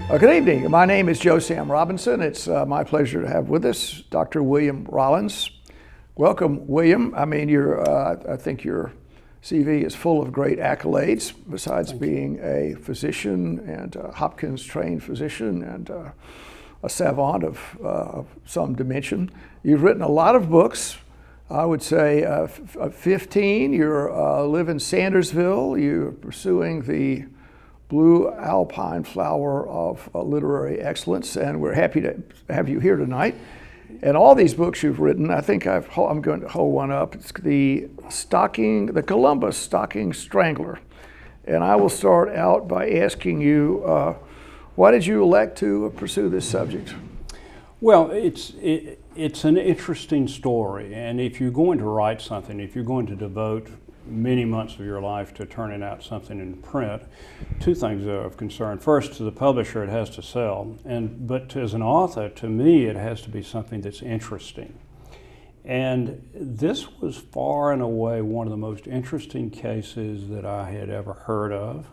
Good evening. My name is Joe Sam Robinson. It's my pleasure to have with us Dr. William Rawlings. Welcome, William. I mean, I think your CV is full of great accolades, besides being a physician and a Hopkins-trained physician and a savant of some dimension. You've written a lot of books. I would say 15. You live in Sandersville. You're pursuing the blue alpine flower of literary excellence, and we're happy to have you here tonight. And all these books you've written, I think I'm going to hold one up. It's the Columbus Stocking Strangler. And I will start out by asking you, why did you elect to pursue this subject? Well, it's an interesting story, and if you're going to write something, if you're going to devote many months of your life to turning out something in print, two things are of concern. First, to the publisher, it has to sell, but as an author, to me, it has to be something that's interesting. And this was far and away one of the most interesting cases that I had ever heard of.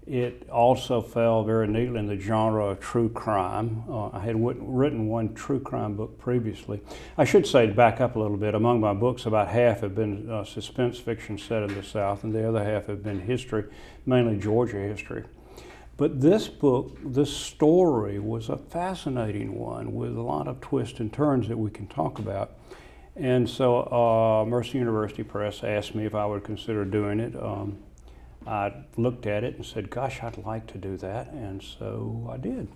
It also fell very neatly in the genre of true crime. I had written one true crime book previously. I should say, to back up a little bit, among my books, about half have been suspense fiction set in the South, and the other half have been history, mainly Georgia history. But this book, this story, was a fascinating one with a lot of twists and turns that we can talk about. And so Mercer University Press asked me if I would consider doing it. I looked at it and said, gosh, I'd like to do that, and so I did.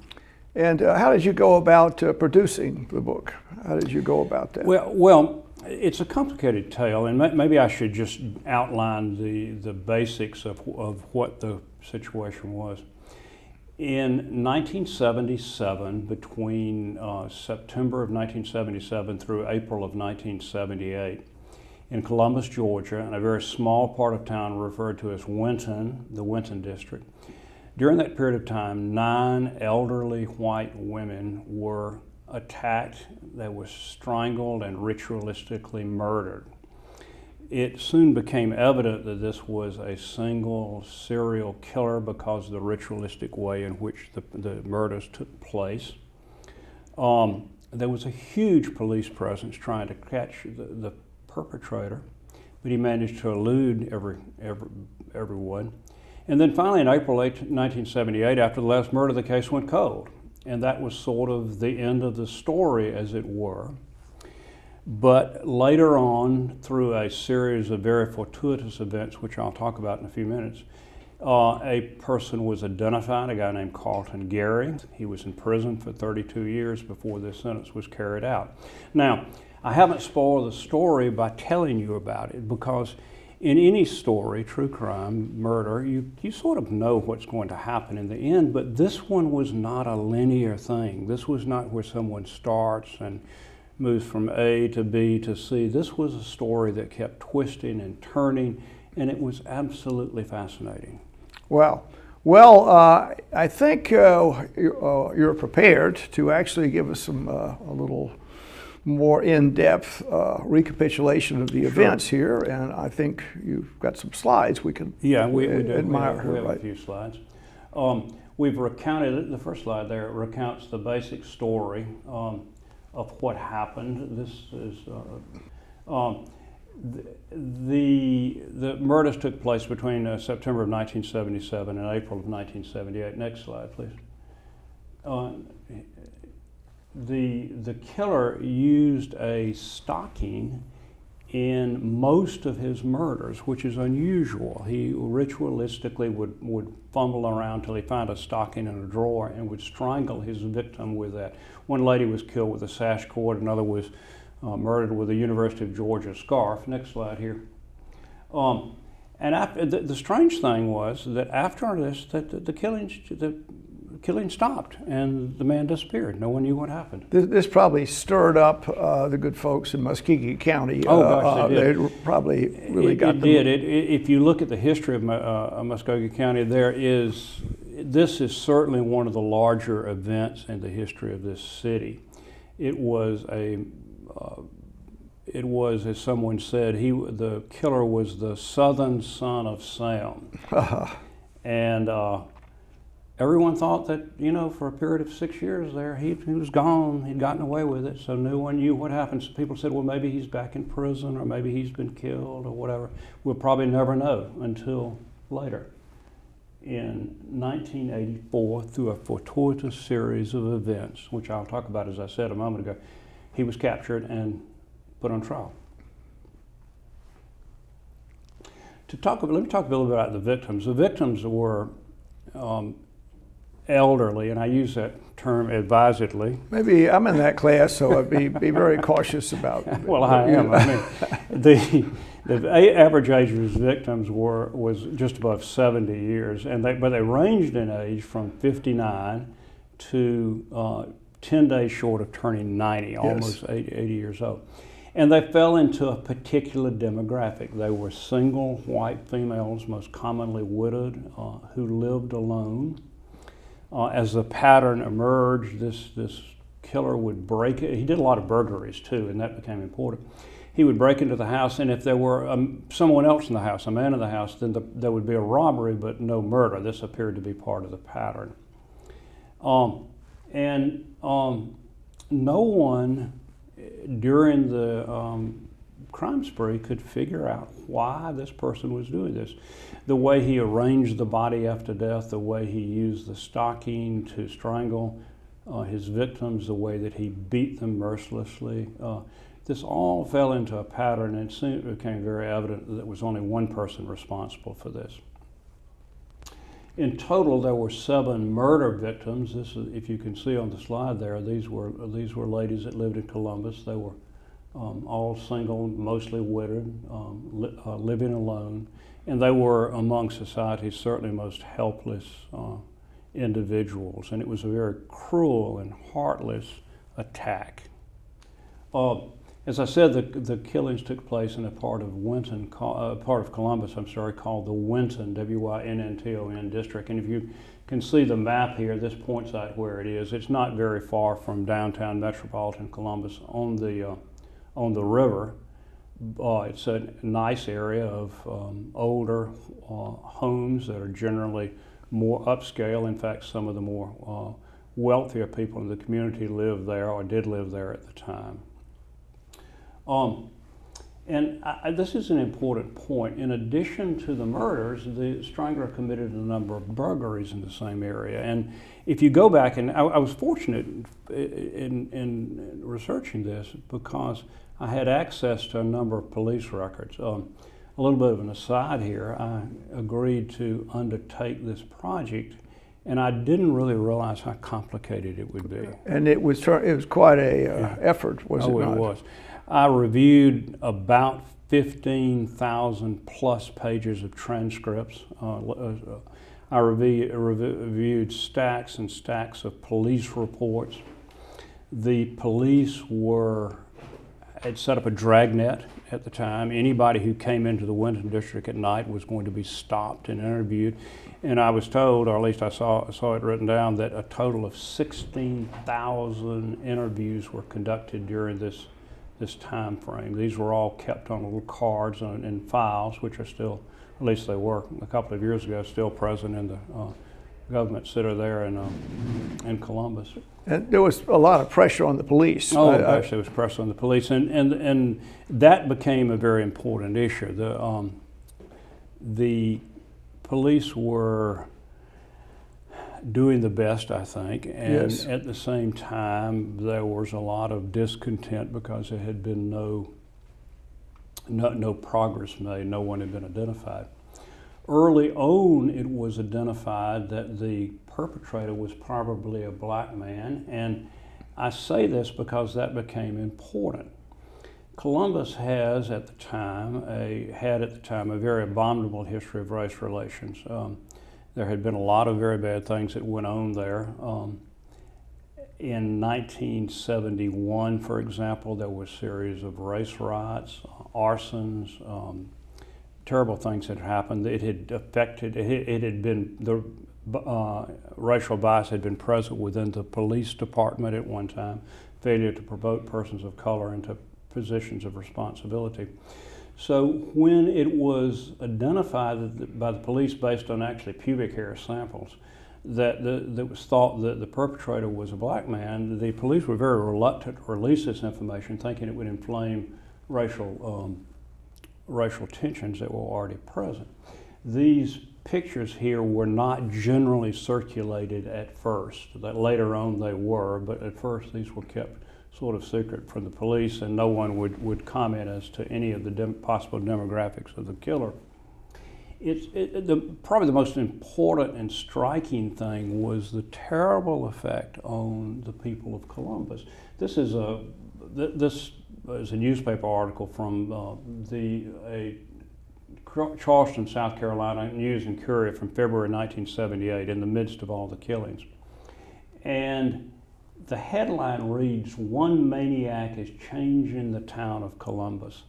And how did you go about producing the book? How did you go about that? Well, it's a complicated tale, and maybe I should just outline the basics of what the situation was. In 1977, between September of 1977 through April of 1978, in Columbus, Georgia, in a very small part of town referred to as Winton, the Winton district. During that period of time, 9 elderly white women were attacked, they were strangled and ritualistically murdered. It soon became evident that this was a single serial killer because of the ritualistic way in which the murders took place. There was a huge police presence trying to catch the perpetrator, but he managed to elude everyone. And then finally, in April 1978, after the last murder, the case went cold. And that was sort of the end of the story, as it were. But later on, through a series of very fortuitous events, which I'll talk about in a few minutes, a person was identified, a guy named Carlton Gary. He was in prison for 32 years before this sentence was carried out. Now, I haven't spoiled the story by telling you about it, because in any story, true crime, murder, you sort of know what's going to happen in the end, but this one was not a linear thing. This was not where someone starts and moves from A to B to C. This was a story that kept twisting and turning, and it was absolutely fascinating. Wow. Well, I think you're prepared to actually give us a little more in-depth recapitulation of the events here, and I think you've got some slides we can we do. admire. We have a few slides. We've recounted it. The first slide there recounts the basic story of what happened. This is the murders took place between September of 1977 and April of 1978. Next slide, please. The killer used a stocking in most of his murders, which is unusual. He ritualistically would fumble around till he found a stocking in a drawer and would strangle his victim with that. One lady was killed with a sash cord, another was murdered with a University of Georgia scarf. Next slide here. And the strange thing was that after this, the killing stopped and the man disappeared. No one knew what happened. This probably stirred up the good folks in Muskogee County. Oh gosh, it did. They probably really got them. It did. If you look at the history of Muskogee County, this is certainly one of the larger events in the history of this city. It was, as someone said, the killer was the Southern son of Sam. And everyone thought that, for a period of 6 years there, he was gone. He'd gotten away with it, so no one knew what happened. So people said, well, maybe he's back in prison, or maybe he's been killed, or whatever. We'll probably never know until later. In 1984, through a fortuitous series of events, which I'll talk about, as I said a moment ago, he was captured and put on trial. Let me talk a little bit about the victims. The victims were elderly, and I use that term advisedly. Maybe I'm in that class, so I'd be very cautious about it. Well, I am. I mean, the average age of his victims was just above 70 years, but they ranged in age from 59 to 10 days short of turning 90, Yes. almost 80 years old. And they fell into a particular demographic. They were single white females, most commonly widowed, who lived alone. As the pattern emerged, this killer would break it. He did a lot of burglaries too, and that became important. He would break into the house, and if there were someone else in the house, a man in the house, then there would be a robbery but no murder. This appeared to be part of the pattern. No one during the crime spree could figure out why this person was doing this. The way he arranged the body after death, the way he used the stocking to strangle his victims, the way that he beat them mercilessly. This all fell into a pattern, and soon it became very evident that there was only one person responsible for this. In total, there were 7 murder victims. This is, if you can see on the slide there, these were ladies that lived in Columbus. They were all single, mostly widowed, living alone, and they were among society's certainly most helpless individuals. And it was a very cruel and heartless attack. As I said, the killings took place in a part of Columbus, called the Winton, W-I-N-N-T-O-N district. And if you can see the map here, this points out where it is. It's not very far from downtown metropolitan Columbus on the river. It's a nice area of older homes that are generally more upscale. In fact, some of the more wealthier people in the community lived there or did live there at the time. This is an important point. In addition to the murders, the strangler committed a number of burglaries in the same area. And if you go back, and I was fortunate in researching this because I had access to a number of police records. A little bit of an aside here, I agreed to undertake this project, and I didn't really realize how complicated it would be. And it was quite a effort, was it not? Oh, it was. I reviewed about 15,000 plus pages of transcripts. I reviewed stacks and stacks of police reports. The police had set up a dragnet at the time. Anybody who came into the Winton district at night was going to be stopped and interviewed. And I was told, or at least I saw it written down, that a total of 16,000 interviews were conducted during this time frame. These were all kept on little cards and files, which are still, at least they were a couple of years ago, still present in the government center there in Columbus. And there was a lot of pressure on the police. Oh gosh, there was pressure on the police, and that became a very important issue. The police were doing the best, I think, and yes. At the same time there was a lot of discontent because there had been no progress made. No one had been identified. Early on, it was identified that the perpetrator was probably a black man, and I say this because that became important. Columbus had at the time a very abominable history of race relations. There had been a lot of very bad things that went on there. In 1971, for example, there was a series of race riots, arsons, terrible things had happened. It had been, the racial bias had been present within the police department at one time, failure to promote persons of color into positions of responsibility. So when it was identified by the police based on actually pubic hair samples that was thought that the perpetrator was a black man, the police were very reluctant to release this information, thinking it would inflame racial tensions that were already present. These pictures here were not generally circulated at first. That later on they were, but at first these were kept sort of secret from the police, and no one would comment as to any of the possible demographics of the killer. Probably the most important and striking thing was the terrible effect on the people of Columbus. This is a newspaper article from a Charleston, South Carolina News and Courier from February 1978, in the midst of all the killings. And the headline reads, "One maniac is changing the town of Columbus."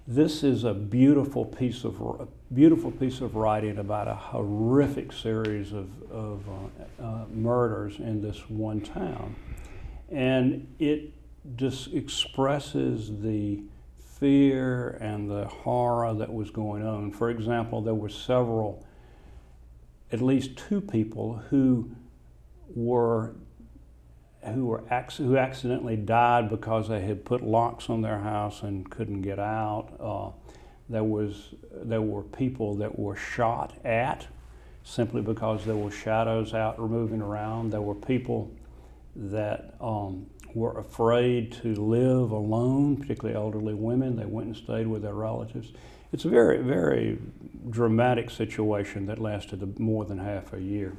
This is a beautiful piece of writing about a horrific series of murders in this one town, and it just expresses the fear and the horror that was going on. For example, there were at least two people who accidentally died because they had put locks on their house and couldn't get out. There were people that were shot at simply because there were shadows out moving around. There were people that were afraid to live alone, particularly elderly women. They went and stayed with their relatives. It's a very, very dramatic situation that lasted more than half a year.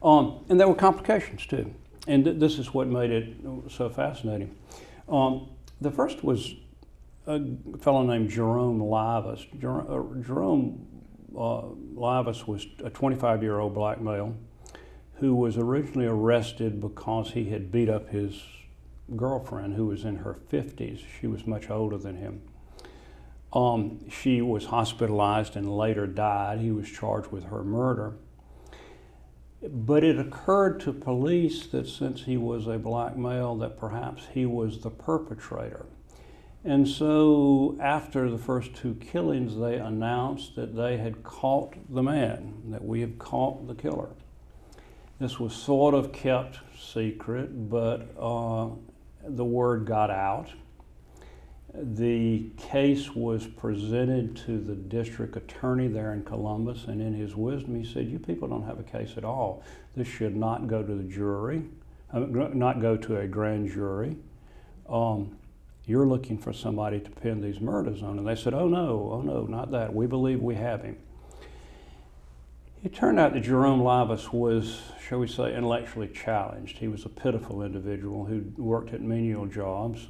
And there were complications too. And this is what made it so fascinating. The first was a fellow named Jerome Livas. Jerome Livas was a 25-year-old black male who was originally arrested because he had beat up his girlfriend, who was in her 50s. She was much older than him. She was hospitalized and later died. He was charged with her murder. But it occurred to police that since he was a black male, that perhaps he was the perpetrator. And so after the first two killings, they announced that they had caught the man, that we had caught the killer. This was sort of kept secret, but the word got out. The case was presented to the district attorney there in Columbus, and in his wisdom he said, "You people don't have a case at all. This should not go to the jury, not go to a grand jury. You're looking for somebody to pin these murders on." And they said, oh no, not that. We believe we have him. It turned out that Jerome Livas was, shall we say, intellectually challenged. He was a pitiful individual who worked at menial jobs.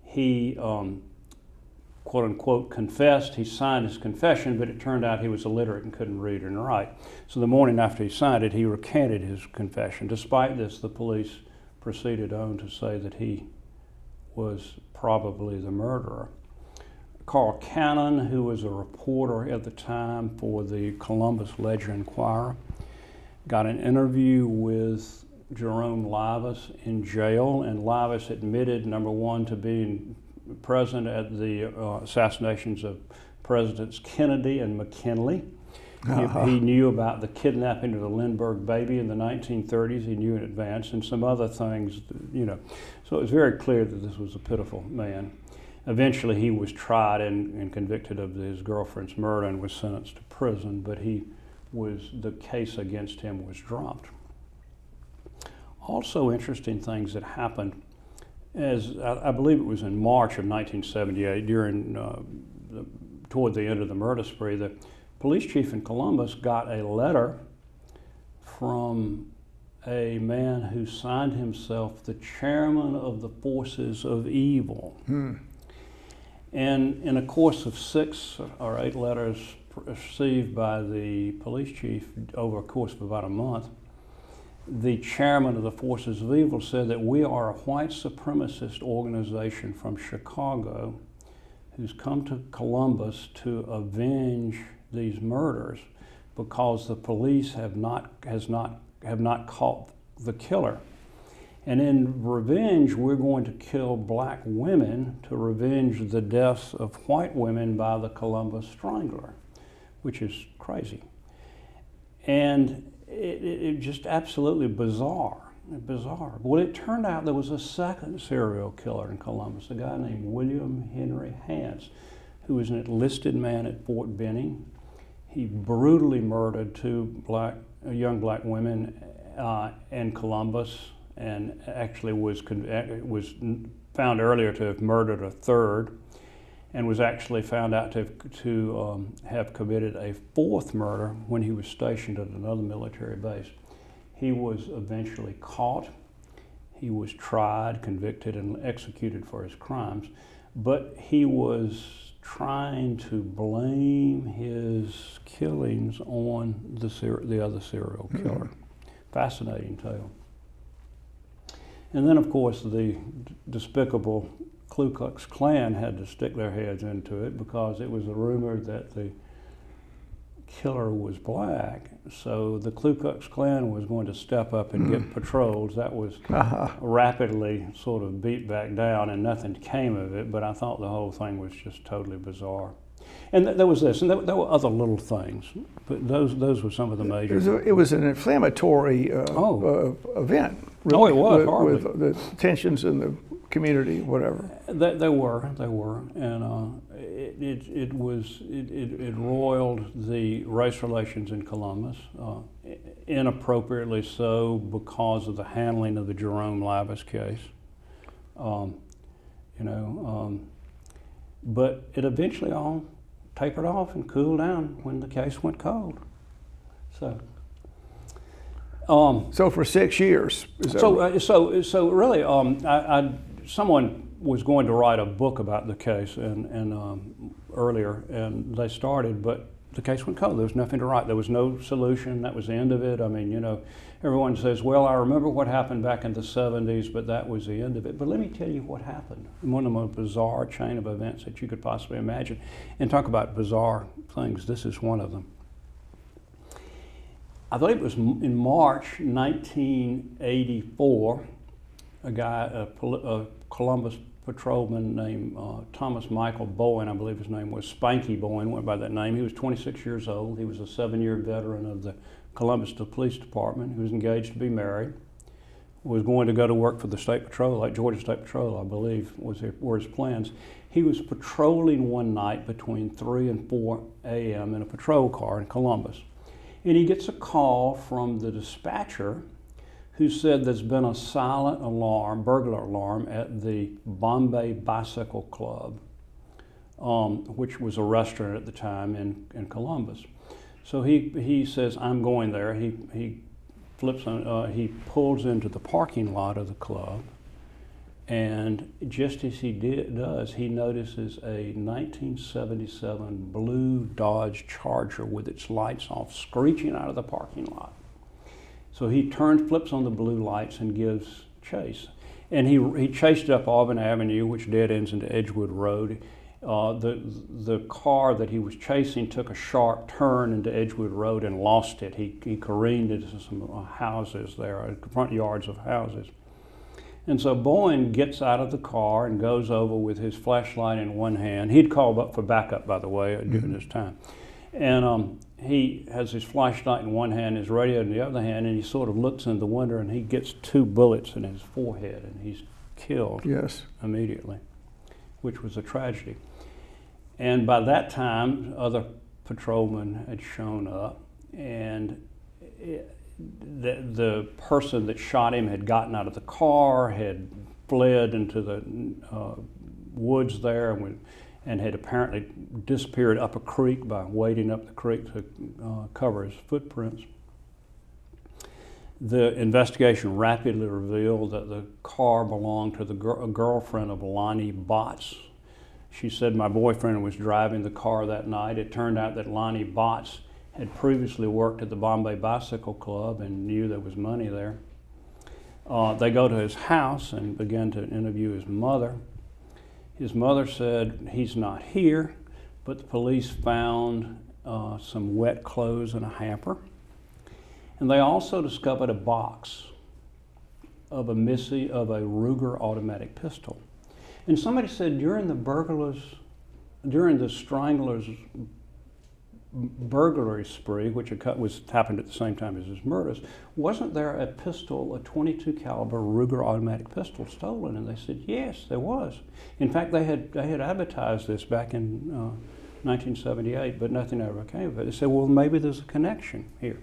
He, quote unquote, confessed. He signed his confession, but it turned out he was illiterate and couldn't read and write. So the morning after he signed it, he recanted his confession. Despite this, the police proceeded on to say that he was probably the murderer. Carl Cannon, who was a reporter at the time for the Columbus Ledger-Inquirer, got an interview with Jerome Livas in jail, and Livas admitted, number one, to being present at the assassinations of Presidents Kennedy and McKinley. He knew about the kidnapping of the Lindbergh baby in the 1930s. He knew in advance, and some other things, So it was very clear that this was a pitiful man. Eventually, he was tried and convicted of his girlfriend's murder and was sentenced to prison, but the case against him was dropped. Also interesting things that happened, as I believe it was in March of 1978, toward the end of the murder spree, the police chief in Columbus got a letter from a man who signed himself the chairman of the forces of evil. And in a course of 6 or 8 letters received by the police chief over a course of about a month, the chairman of the Forces of Evil said that we are a white supremacist organization from Chicago who's come to Columbus to avenge these murders because the police have not caught the killer. And in revenge, we're going to kill black women to revenge the deaths of white women by the Columbus Strangler, which is crazy. And it just absolutely bizarre. Well, it turned out there was a second serial killer in Columbus, a guy named William Henry Hance, who was an enlisted man at Fort Benning. He brutally murdered two young black women in Columbus, and actually was found earlier to have murdered a third, and was actually found out to have committed a fourth murder when he was stationed at another military base. He was eventually caught. He was tried, convicted, and executed for his crimes, but he was trying to blame his killings on the other serial killer. Fascinating tale. And then, of course, the despicable Ku Klux Klan had to stick their heads into it because it was a rumor that the killer was black. So the Ku Klux Klan was going to step up and get patrols. That was rapidly sort of beat back down, and nothing came of it. But I thought the whole thing was just totally bizarre. And there was this, and there were other little things, but those were some of the major. It was an inflammatory event. Really, Oh, it was horribly. With the tensions in the community, whatever. They were, and it roiled the race relations in Columbus, inappropriately so because of the handling of the Jerome Lavis case. But it eventually all tapered off and cooled down when the case went cold. So for 6 years. So really, someone was going to write a book about the case and earlier, and they started, but the case went cold. There was nothing to write. There was no solution. That was the end of it. I mean, everyone says, well, I remember what happened back in the 70s, but that was the end of it. But let me tell you what happened. One of the most bizarre chain of events that you could possibly imagine. And talk about bizarre things. This is one of them. I believe it was in March 1984, a Columbus patrolman named Thomas Michael Bowen, I believe his name was, Spanky Bowen, went by that name. He was 26 years old. He was a 7-year veteran of the Columbus Police Department. He was engaged to be married, was going to go to work for the State Patrol, like Georgia State Patrol, I believe, were his plans. He was patrolling one night between 3 and 4 a.m. in a patrol car in Columbus. And he gets a call from the dispatcher who said there's been a silent alarm, burglar alarm, at the Bombay Bicycle Club, which was a restaurant at the time in Columbus. So he says, I'm going there. He pulls into the parking lot of the club, and just as he does, he notices a 1977 blue Dodge Charger with its lights off, screeching out of the parking lot. So he flips on the blue lights and gives chase. And he chased up Auburn Avenue, which dead ends into Edgewood Road. The car that he was chasing took a sharp turn into Edgewood Road and lost it. He careened into some houses there, front yards of houses. And so Bowen gets out of the car and goes over with his flashlight in one hand. He'd called up for backup, by the way, during this time. And he has his flashlight in one hand, his radio in the other hand, and he sort of looks in the window and he gets 2 bullets in his forehead and he's killed immediately, which was a tragedy. And by that time, other patrolmen had shown up, and the person that shot him had gotten out of the car, had fled into the woods there, and had apparently disappeared up a creek by wading up the creek to cover his footprints. The investigation rapidly revealed that the car belonged to a girlfriend of Lonnie Botts. She said my boyfriend was driving the car that night. It turned out that Lonnie Botts had previously worked at the Bombay Bicycle Club and knew there was money there. They go to his house and begin to interview his mother. His mother said he's not here, but the police found some wet clothes in a hamper. And they also discovered a box of a Ruger automatic pistol. And somebody said during the stranglers' burglary spree, which happened at the same time as his murders, wasn't there a pistol, a .22 caliber Ruger automatic pistol stolen? And they said, yes, there was. In fact, they had advertised this back in 1978, but nothing ever came of it. They said, well, maybe there's a connection here.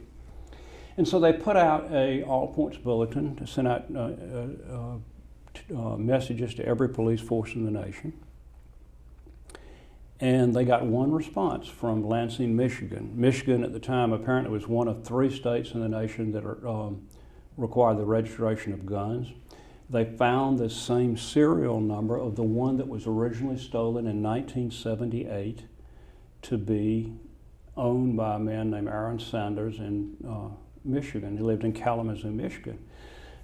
And so they put out a all-points bulletin to send out messages to every police force in the nation. And they got one response from Lansing, Michigan. Michigan at the time apparently was one of 3 states in the nation that required the registration of guns. They found the same serial number of the one that was originally stolen in 1978 to be owned by a man named Aaron Sanders in Michigan. He lived in Kalamazoo, Michigan.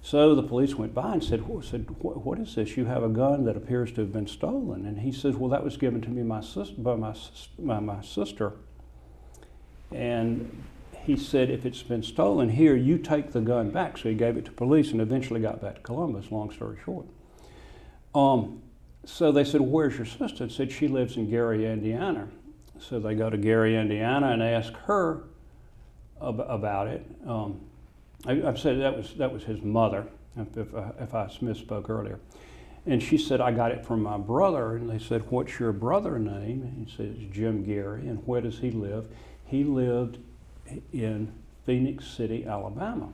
So the police went by and said, what is this? You have a gun that appears to have been stolen. And he says, well, that was given to me by my sister. And he said, if it's been stolen here, you take the gun back. So he gave it to police and eventually got back to Columbus, long story short. So they said, well, where's your sister? And said, she lives in Gary, Indiana. So they go to Gary, Indiana and ask her about it. I've said that was his mother, if I misspoke earlier. And she said, I got it from my brother. And they said, what's your brother's name? And he says, Jim Gary. And where does he live? He lived in Phoenix City, Alabama,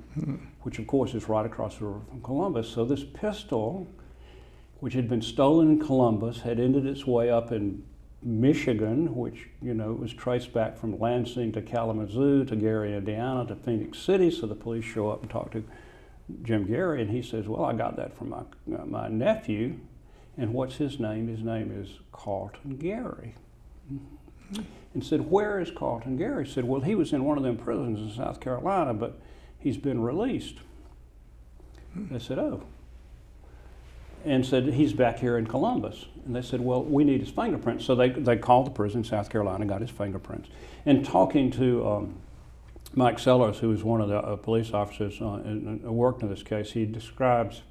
which of course is right across the river from Columbus. So this pistol, which had been stolen in Columbus, had ended its way up in Michigan, which, was traced back from Lansing to Kalamazoo to Gary, Indiana to Phoenix City. So the police show up and talk to Jim Gary, and he says, well, I got that from my nephew. And what's his name? His name is Carlton Gary. And said, where is Carlton Gary? Said, well, he was in one of them prisons in South Carolina, but he's been released. They said, oh. And said, he's back here in Columbus. And they said, well, we need his fingerprints. So they called the prison in South Carolina, got his fingerprints. And talking to Mike Sellers, who was one of the police officers and worked in this case, he describes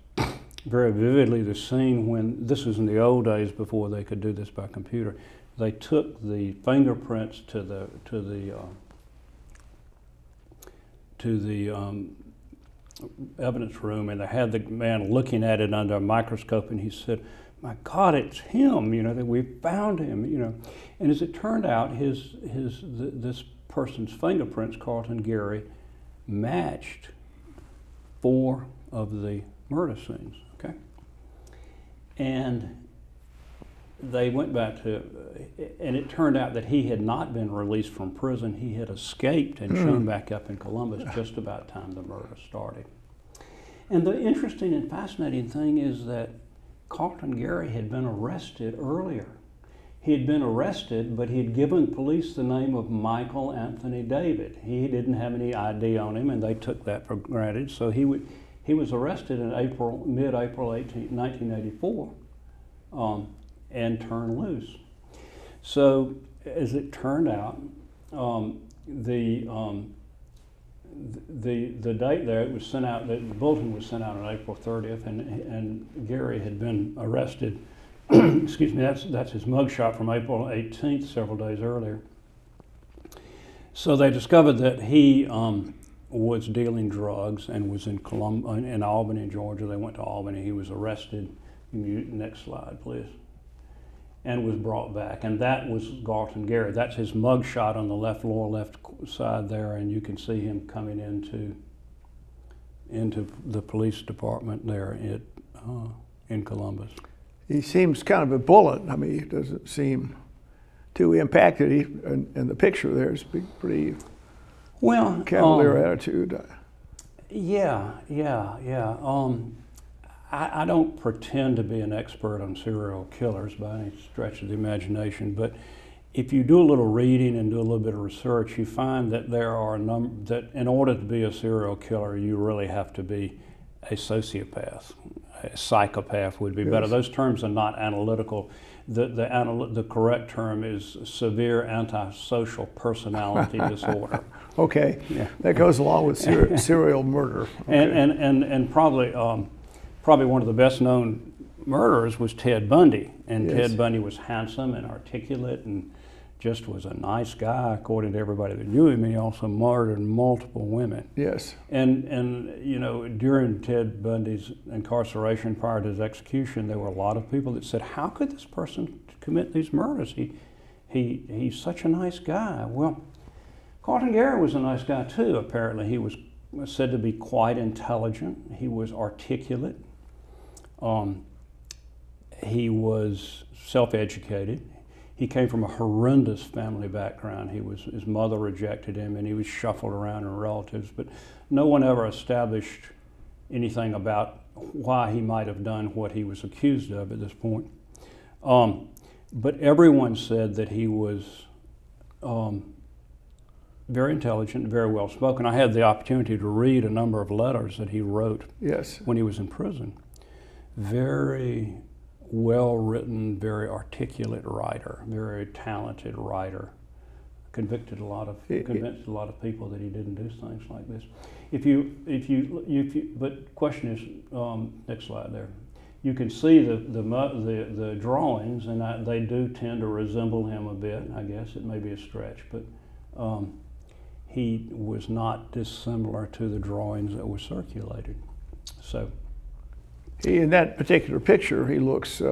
very vividly the scene when, this was in the old days before they could do this by computer. They took the fingerprints to the evidence room, and they had the man looking at it under a microscope, and he said, my God, it's him, that we found him, And as it turned out, this person's fingerprints, Carlton Gary, matched 4 of the murder scenes, okay? And they went back to, and it turned out that he had not been released from prison. He had escaped and shown back up in Columbus just about the time the murder started. And the interesting and fascinating thing is that Carlton Gary had been arrested earlier. He had been arrested, but he had given police the name of Michael Anthony David. He didn't have any ID on him, and they took that for granted. So he was arrested in mid-April 1984. And turned loose. So, as it turned out, the date there, it was sent out. The bulletin was sent out on April 30th, and Gary had been arrested. Excuse me. That's his mugshot from April 18th, several days earlier. So they discovered that he was dealing drugs and was in Albany, Georgia. They went to Albany. He was arrested. Next slide, please. And was brought back, and that was Carlton Gary. That's his mugshot on the lower left side there, and you can see him coming into the police department there in Columbus. He seems kind of a bullet. I mean, he doesn't seem too impacted. In the picture there, it's pretty cavalier attitude. Yeah. I don't pretend to be an expert on serial killers by any stretch of the imagination, but if you do a little reading and do a little bit of research, you find that there are that in order to be a serial killer, you really have to be a sociopath. A psychopath would be better. Those terms are not analytical. The correct term is severe antisocial personality disorder. Okay, yeah. That goes along with serial murder. Okay. And probably one of the best known murderers was Ted Bundy. And Ted Bundy was handsome and articulate and just was a nice guy according to everybody that knew him. He also murdered multiple women. Yes. And you know, during Ted Bundy's incarceration prior to his execution, there were a lot of people that said, how could this person commit these murders? He's such a nice guy. Well, Carlton Gary was a nice guy too, apparently. He was said to be quite intelligent. He was articulate. He was self-educated. He came from a horrendous family background. His mother rejected him, and he was shuffled around in relatives, but no one ever established anything about why he might have done what he was accused of at this point. But everyone said that he was very intelligent, very well spoken. I had the opportunity to read a number of letters that he wrote when he was in prison. Very well-written, very articulate writer, very talented writer. Convinced a lot of people that he didn't do things like this. But question is, next slide there. You can see the drawings, and they do tend to resemble him a bit. I guess it may be a stretch, but he was not dissimilar to the drawings that were circulated. So. In that particular picture, he looks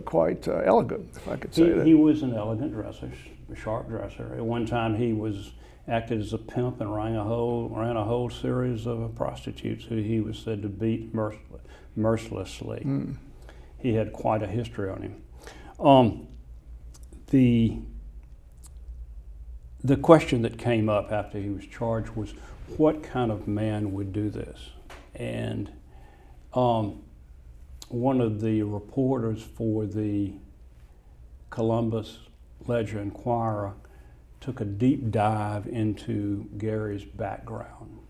quite elegant, if I could say that. He was an elegant dresser, a sharp dresser. At one time, he acted as a pimp and ran a whole series of prostitutes who he was said to beat mercilessly. He had quite a history on him. The question that came up after he was charged was, what kind of man would do this? And one of the reporters for the Columbus Ledger-Inquirer took a deep dive into Gary's background.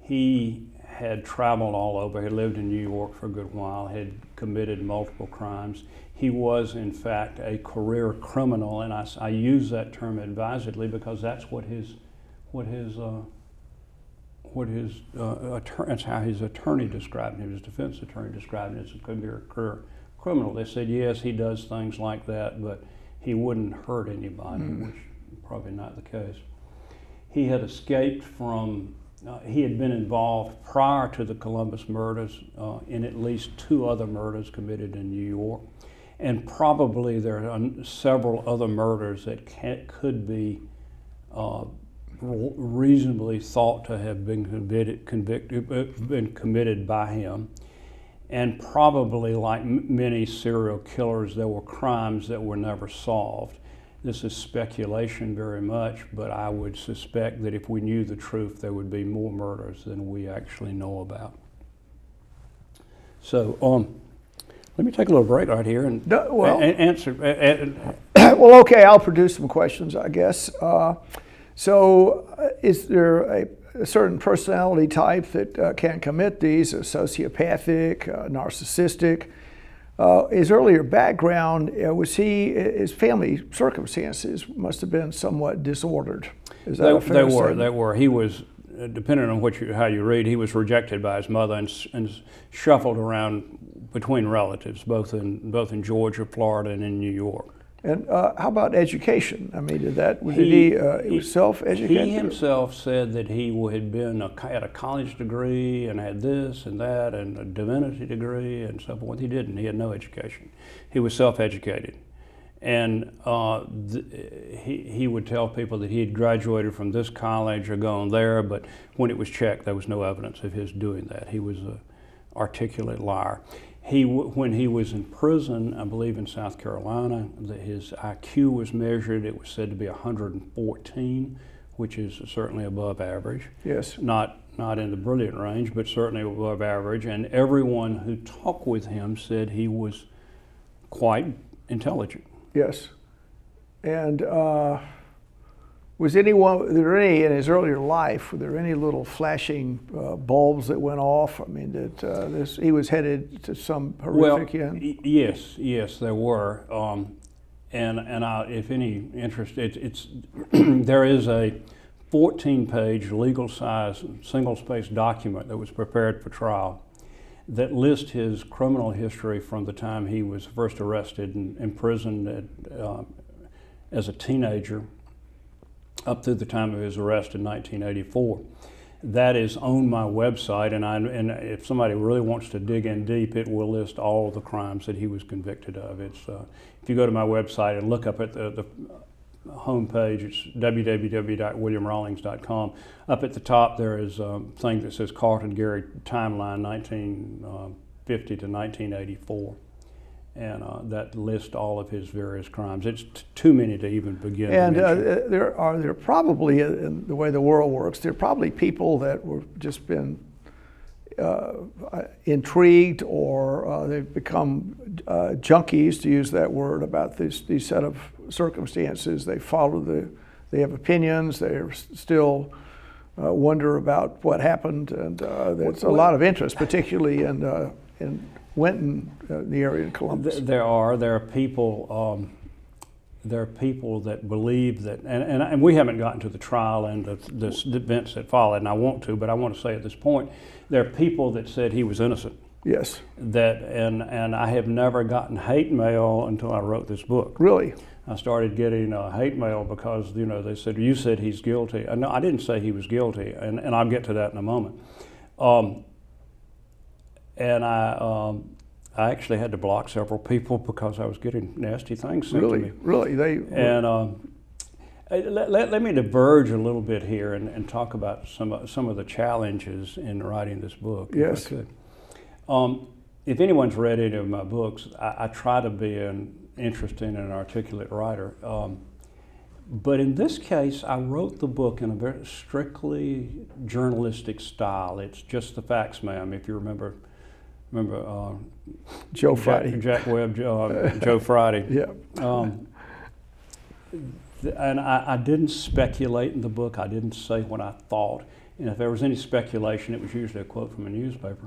He had traveled all over. He lived in New York for a good while, had committed multiple crimes. He was, in fact, a career criminal, and I use that term advisedly because that's that's how his attorney described him. His defense attorney described him as a career criminal. They said, yes, he does things like that, but he wouldn't hurt anybody, which is probably not the case. He had escaped from, he had been involved prior to the Columbus murders in at least 2 other murders committed in New York. And probably there are several other murders that could be reasonably thought to have been committed by him. And probably, like many serial killers, there were crimes that were never solved. This is speculation very much, but I would suspect that if we knew the truth, there would be more murders than we actually know about. So, let me take a little break right here and answer. Well, okay, I'll produce some questions, I guess. So, is there a certain personality type that can commit these? Sociopathic, narcissistic? His earlier background, his family circumstances must have been somewhat disordered. Is that a fair statement? They were. He was, depending on how you read, he was rejected by his mother and shuffled around between relatives, both in Georgia, Florida, and in New York. And how about education? I mean, he was self-educated? He himself said that he had a college degree and had this and that and a divinity degree and so forth. He didn't. He had no education. He was self-educated. And he would tell people that he had graduated from this college or gone there, but when it was checked, there was no evidence of his doing that. He was an articulate liar. When he was in prison, I believe in South Carolina, his IQ was measured. It was said to be 114, which is certainly above average. Yes. Not in the brilliant range, but certainly above average. And everyone who talked with him said he was quite intelligent. Yes. And were there any in his earlier life, were there any little flashing bulbs that went off? I mean, that he was headed to some horrific end? Yes, there were. If any interest, there is a 14-page legal-size, single-spaced document that was prepared for trial that lists his criminal history from the time he was first arrested and imprisoned as a teenager up through the time of his arrest in 1984. That is on my website, and if somebody really wants to dig in deep, it will list all the crimes that he was convicted of. It's if you go to my website and look up at the homepage, it's www.williamrawlings.com. Up at the top, there is a thing that says Carlton Gary Timeline 1950 to 1984. And that lists all of his various crimes. It's too many to even begin. And to mention. there are probably, in the way the world works, there are probably people that were just been intrigued, or they've become junkies, to use that word, about these set of circumstances. They they have opinions. They still wonder about what happened, and there's a lot of interest, particularly in Winton, the area in Columbus. There are people that believe that, and we haven't gotten to the trial and the events that followed, and I want to, but I want to say at this point, there are people that said he was innocent. Yes. And I have never gotten hate mail until I wrote this book. Really? I started getting hate mail because they said, you said he's guilty. No, I didn't say he was guilty, and I'll get to that in a moment. And I actually had to block several people because I was getting nasty things sent to me. Really? Let me diverge a little bit here and talk about some of the challenges in writing this book. Yes. If I could. If anyone's read any of my books, I try to be an interesting and articulate writer. But in this case, I wrote the book in a very strictly journalistic style. It's just the facts, ma'am. If you remember Joe Friday. Jack Webb, Joe Friday. Yeah. And I didn't speculate in the book. I didn't say what I thought. And if there was any speculation, it was usually a quote from a newspaper.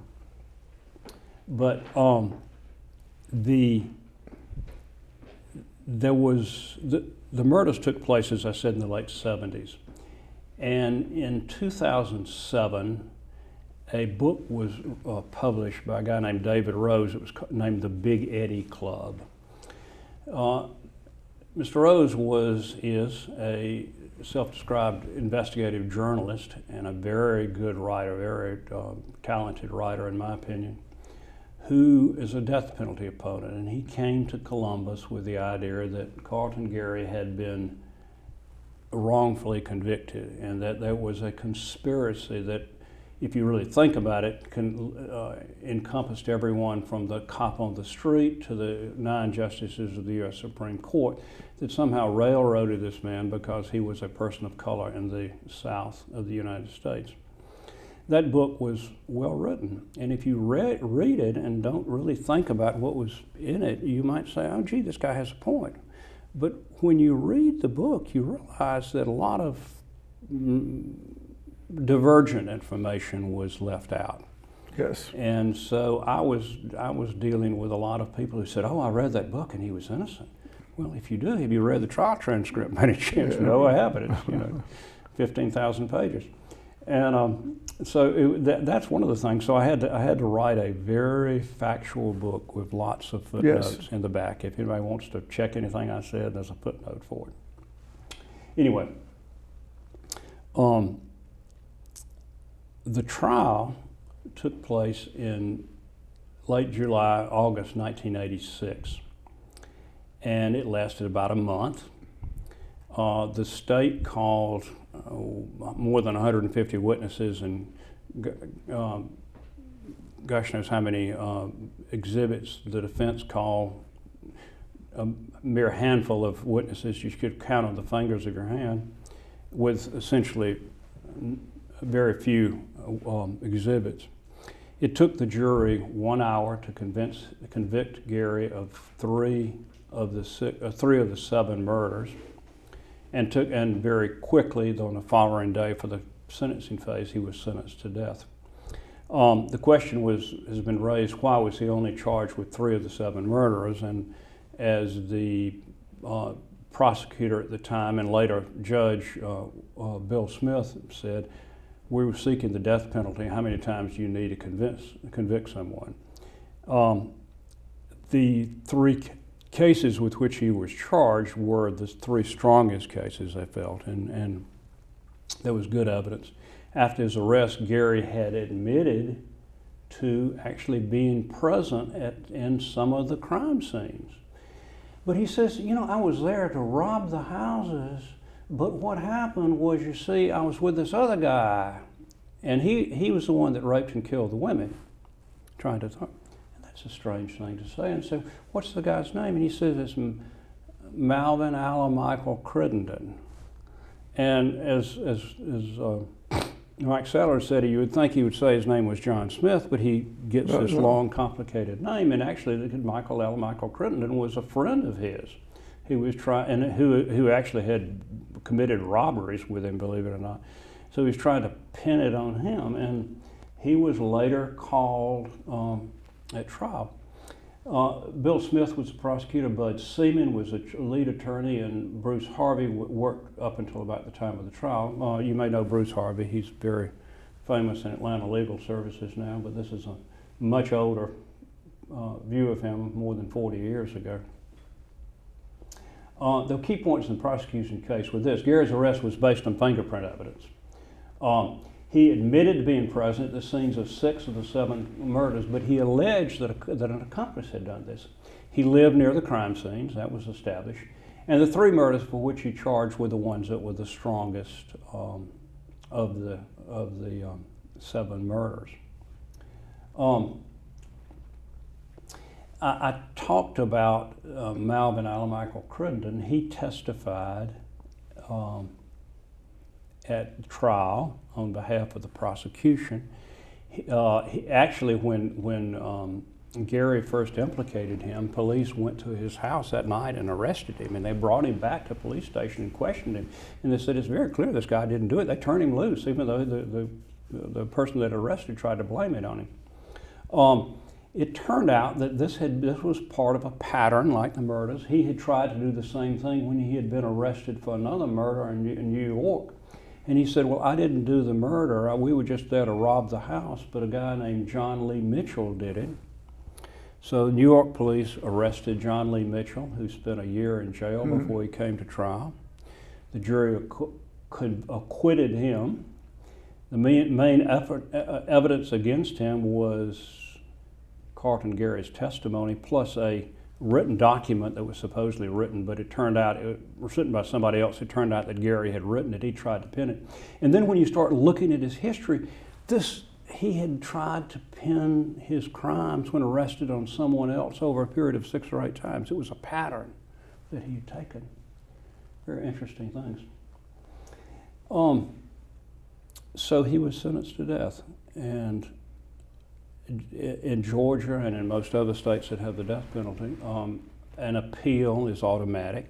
But the murders took place, as I said, in the late 70s. And in 2007, a book was published by a guy named David Rose. It was named The Big Eddie Club. Mr. Rose is a self-described investigative journalist and a very good writer, very talented writer in my opinion, who is a death penalty opponent. And he came to Columbus with the idea that Carlton Gary had been wrongfully convicted and that there was a conspiracy that, if you really think about it, encompassed everyone from the cop on the street to the 9 justices of the U.S. Supreme Court, that somehow railroaded this man because he was a person of color in the South of the United States. That book was well written, and if you read it and don't really think about what was in it, you might say, oh gee, this guy has a point. But when you read the book, you realize that a lot of divergent information was left out. Yes. And so I was dealing with a lot of people who said, oh, I read that book and he was innocent. Well, if you do, have you read the trial transcript by any chance? No, I haven't. It's 15,000 pages. And so that's one of the things. So I had to write a very factual book with lots of footnotes in the back. If anybody wants to check anything I said, there's a footnote for it. Anyway, the trial took place in late July, August 1986, and it lasted about a month. The state called more than 150 witnesses and gosh knows how many exhibits. The defense called a mere handful of witnesses you could count on the fingers of your hand, with essentially very few exhibits. It took the jury 1 hour to convict Gary of three of the 7 murders, and very quickly, on the following day for the sentencing phase, he was sentenced to death. The question has been raised, why was he only charged with 3 of the 7 murderers? And as the prosecutor at the time and later judge, Bill Smith, said, we were seeking the death penalty. How many times do you need to convict someone? The 3 cases with which he was charged were the three strongest cases, they felt, and there was good evidence. After his arrest, Gary had admitted to actually being present in some of the crime scenes. But he says, I was there to rob the houses, but what happened was, you see, I was with this other guy, and he was the one that raped and killed the women, trying to talk. And that's a strange thing to say. And so, what's the guy's name? And he says it's Malvin Allen Michael Crittenden. And as Mike Sellers said, you would think he would say his name was John Smith, but he gets this long, complicated name. And actually, Michael Crittenden was a friend of his. He was who actually had committed robberies with him, believe it or not. So he was trying to pin it on him, and he was later called at trial. Bill Smith was the prosecutor, Bud Seaman was a lead attorney, and Bruce Harvey worked up until about the time of the trial. You may know Bruce Harvey. He's very famous in Atlanta legal services now, but this is a much older view of him, more than 40 years ago. The key points in the prosecution case were this. Gary's arrest was based on fingerprint evidence. He admitted to being present at the scenes of 6 of the 7 murders, but he alleged that an accomplice had done this. He lived near the crime scenes, that was established, and the 3 murders for which he charged were the ones that were the strongest of the 7 murders. I talked about Malvin Allen Michael Crittenden. He testified at trial on behalf of the prosecution. He actually, when Gary first implicated him, police went to his house that night and arrested him, and they brought him back to the police station and questioned him. And they said, it's very clear this guy didn't do it. They turned him loose, even though the person that arrested tried to blame it on him. It turned out that this was part of a pattern like the murders. He had tried to do the same thing when he had been arrested for another murder in New York. And he said, well, I didn't do the murder. We were just there to rob the house, but a guy named John Lee Mitchell did it. So New York police arrested John Lee Mitchell, who spent a year in jail before he came to trial. The jury acquitted him. The main evidence against him was Carlton Gary's testimony, plus a written document that was supposedly written, but it turned out it was written by somebody else. It turned out that Gary had written it. He tried to pin it. And then when you start looking at his history, he had tried to pin his crimes when arrested on someone else over a period of 6 or 8 times. It was a pattern that he had taken. Very interesting things. So he was sentenced to death, and in Georgia and in most other states that have the death penalty, an appeal is automatic.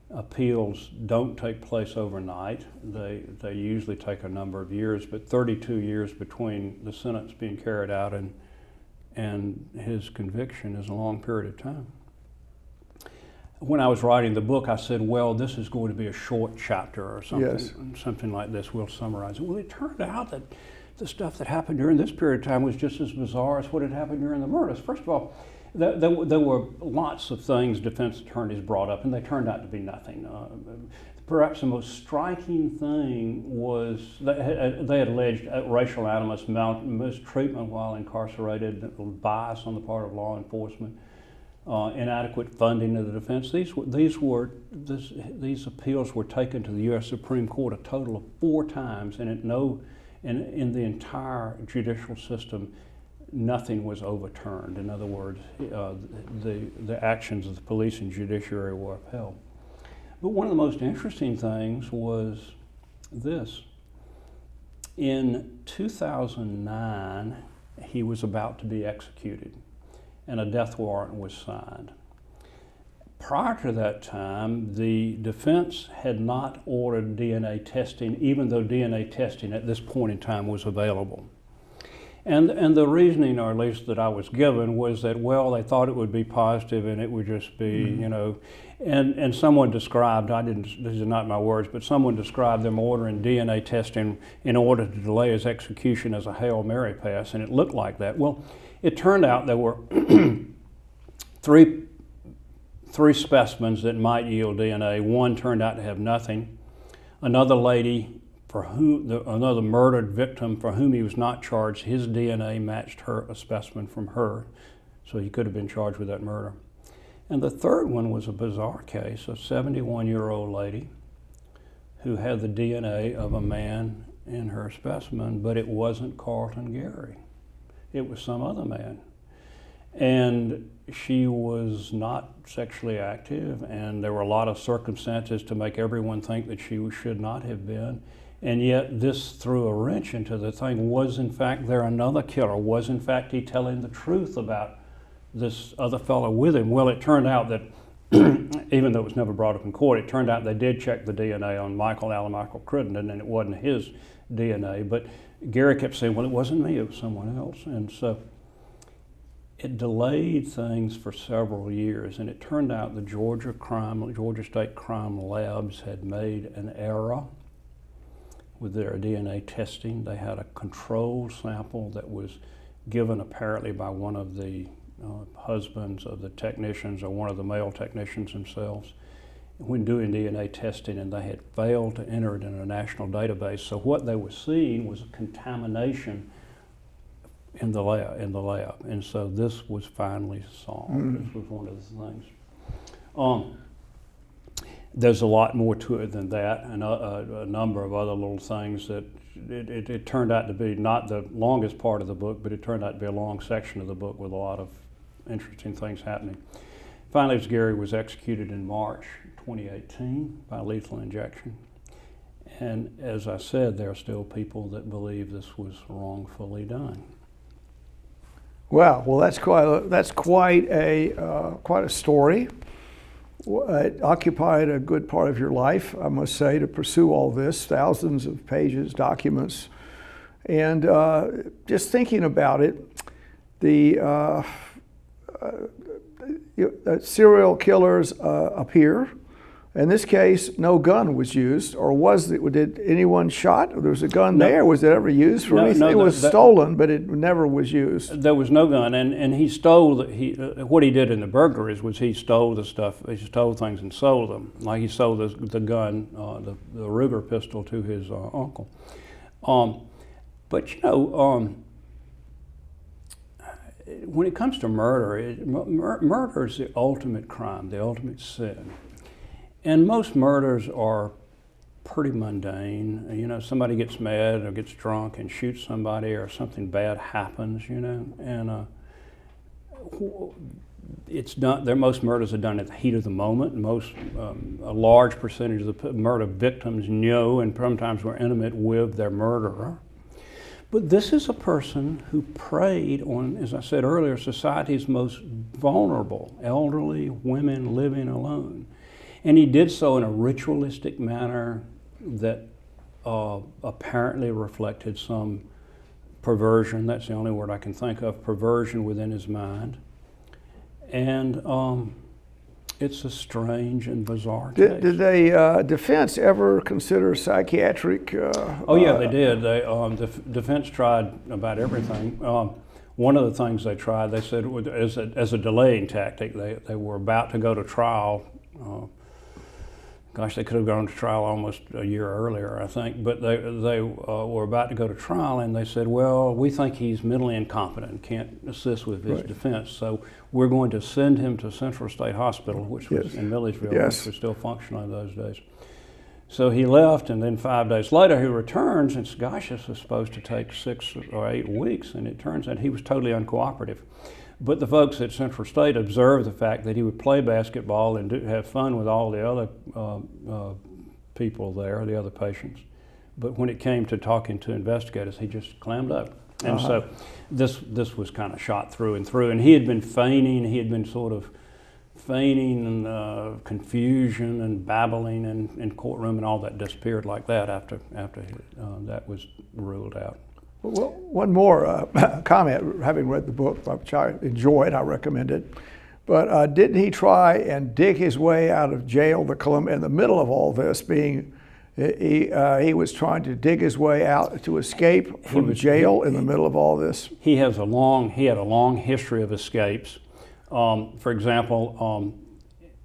Appeals don't take place overnight. They usually take a number of years, but 32 years between the sentence being carried out and his conviction is a long period of time. When I was writing the book, I said, well, this is going to be a short chapter or something, something like this. We'll summarize it. Well, it turned out that the stuff that happened during this period of time was just as bizarre as what had happened during the murders. First of all, there were lots of things defense attorneys brought up, and they turned out to be nothing. Perhaps the most striking thing was they had alleged racial animus, mistreatment while incarcerated, bias on the part of law enforcement, inadequate funding of the defense. These appeals were taken to the U.S. Supreme Court a total of 4 times, and in the entire judicial system, nothing was overturned. In other words, the actions of the police and judiciary were upheld. But one of the most interesting things was this. In 2009, he was about to be executed, and a death warrant was signed. Prior to that time, the defense had not ordered DNA testing, even though DNA testing at this point in time was available. And the reasoning, or at least that I was given, was that, well, they thought it would be positive and it would just be, and someone described, these are not my words, but someone described them ordering DNA testing in order to delay his execution as a Hail Mary pass, and it looked like that. Well, it turned out there were 3 3 specimens that might yield DNA. One turned out to have nothing. Another lady, another murdered victim for whom he was not charged, his DNA matched a specimen from her, so he could have been charged with that murder. And the third one was a bizarre case, a 71-year-old lady who had the DNA of a man in her specimen, but it wasn't Carlton Gary. It was some other man. And she was not sexually active, and there were a lot of circumstances to make everyone think that she should not have been. And yet this threw a wrench into the thing. Was in fact there another killer? Was in fact he telling the truth about this other fellow with him? Well, it turned out that even though it was never brought up in court, it turned out they did check the DNA on Michael Crittenden, and it wasn't his DNA. But Gary kept saying, well, it wasn't me, it was someone else. And so it delayed things for several years, and it turned out the Georgia State Crime Labs had made an error with their DNA testing. They had a control sample that was given apparently by one of the husbands of the technicians or one of the male technicians themselves when doing DNA testing, and they had failed to enter it in a national database. So what they were seeing was a contamination in the lab, and so this was finally solved. This was one of the things. There's a lot more to it than that, and a number of other little things that it turned out to be not the longest part of the book, but it turned out to be a long section of the book with a lot of interesting things happening. Finally, Gary was executed in March 2018 by lethal injection. And as I said, there are still people that believe this was wrongfully done. Wow, well, that's quite a story. It occupied a good part of your life, I must say, to pursue all this, thousands of pages, documents, and just thinking about it, the serial killers appear. In this case, no gun was used, or did anyone shot? There was a gun there. Was it ever used for anything? It was stolen, but it never was used. There was no gun, and he stole. What he did in the burglaries was he stole the stuff. He stole things and sold them. Like he sold the gun, the Ruger pistol, to his uncle. But you know, when it comes to murder, murder is the ultimate crime, the ultimate sin. And most murders are pretty mundane. You know, somebody gets mad or gets drunk and shoots somebody, or something bad happens, you know, and it's done. Most murders are done at the heat of the moment. A large percentage of the murder victims know and sometimes were intimate with their murderer. But this is a person who preyed on, as I said earlier, society's most vulnerable, elderly, women living alone. And he did so in a ritualistic manner that apparently reflected some perversion. That's the only word I can think of, perversion within his mind. And it's a strange and bizarre case. Did the defense ever consider psychiatric? Oh yeah, they did. The defense tried about everything. One of the things they tried, they said, as a delaying tactic, they were about to go to trial. Gosh, they could have gone to trial almost a year earlier, I think. But they were about to go to trial, and they said, well, we think he's mentally incompetent and can't assist with his defense, so we're going to send him to Central State Hospital, which was in Milledgeville, which was still functional in those days. So he left, and then 5 days later he returns and says, gosh, this was supposed to take 6 or 8 weeks, and it turns out he was totally uncooperative. But the folks at Central State observed the fact that he would play basketball and have fun with all the other people there, the other patients. But when it came to talking to investigators, he just clammed up. And so this was kind of shot through and through. And he had been feigning, sort of feigning confusion and babbling in courtroom, and all that disappeared like that after that was ruled out. Well, one more comment, having read the book, which I enjoyed, I recommend it. But didn't he try and dig his way out of jail? In the middle of all this, he was trying to dig his way out to escape from jail in the middle of all this. He had a long history of escapes. For example,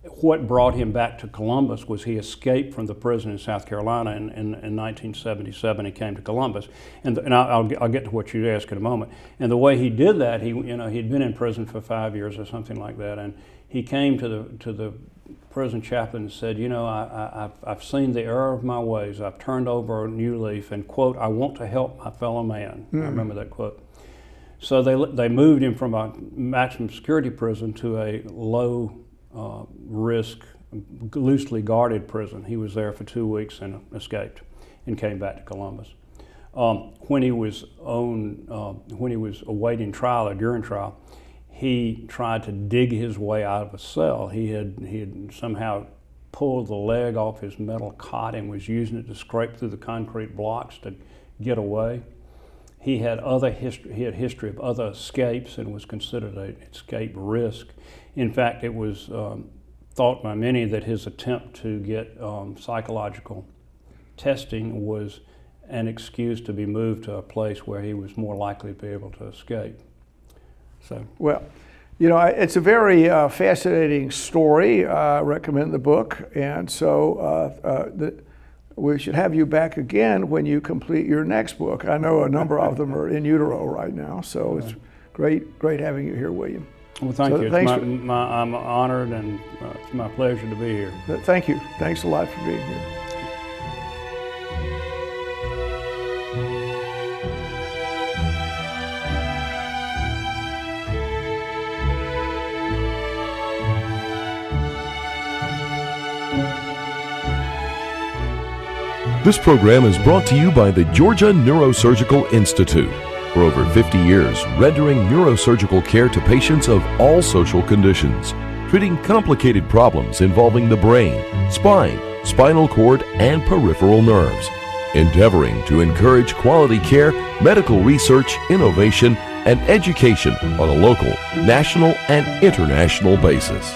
what brought him back to Columbus was he escaped from the prison in South Carolina in 1977. He came to Columbus, and I'll get to what you ask in a moment. And the way he did that, he'd been in prison for 5 years or something like that, and he came to the prison chaplain and said, I've seen the error of my ways. I've turned over a new leaf, and quote, I want to help my fellow man. I remember that quote. So they moved him from a maximum security prison to a low risk, loosely guarded prison. He was there for 2 weeks and escaped and came back to Columbus. When he was awaiting trial or during trial, he tried to dig his way out of a cell. He had somehow pulled the leg off his metal cot and was using it to scrape through the concrete blocks to get away. He had history of other escapes and was considered an escape risk. In fact, it was thought by many that his attempt to get psychological testing was an excuse to be moved to a place where he was more likely to be able to escape. So, well, it's a very fascinating story. I recommend the book, and so we should have you back again when you complete your next book. I know a number of them are in utero right now, so it's great having you here, William. Well, thank you. I'm honored, and it's my pleasure to be here. Thank you. Thanks a lot for being here. This program is brought to you by the Georgia Neurosurgical Institute. For over 50 years, rendering neurosurgical care to patients of all social conditions, treating complicated problems involving the brain, spine, spinal cord, and peripheral nerves, endeavoring to encourage quality care, medical research, innovation, and education on a local, national, and international basis.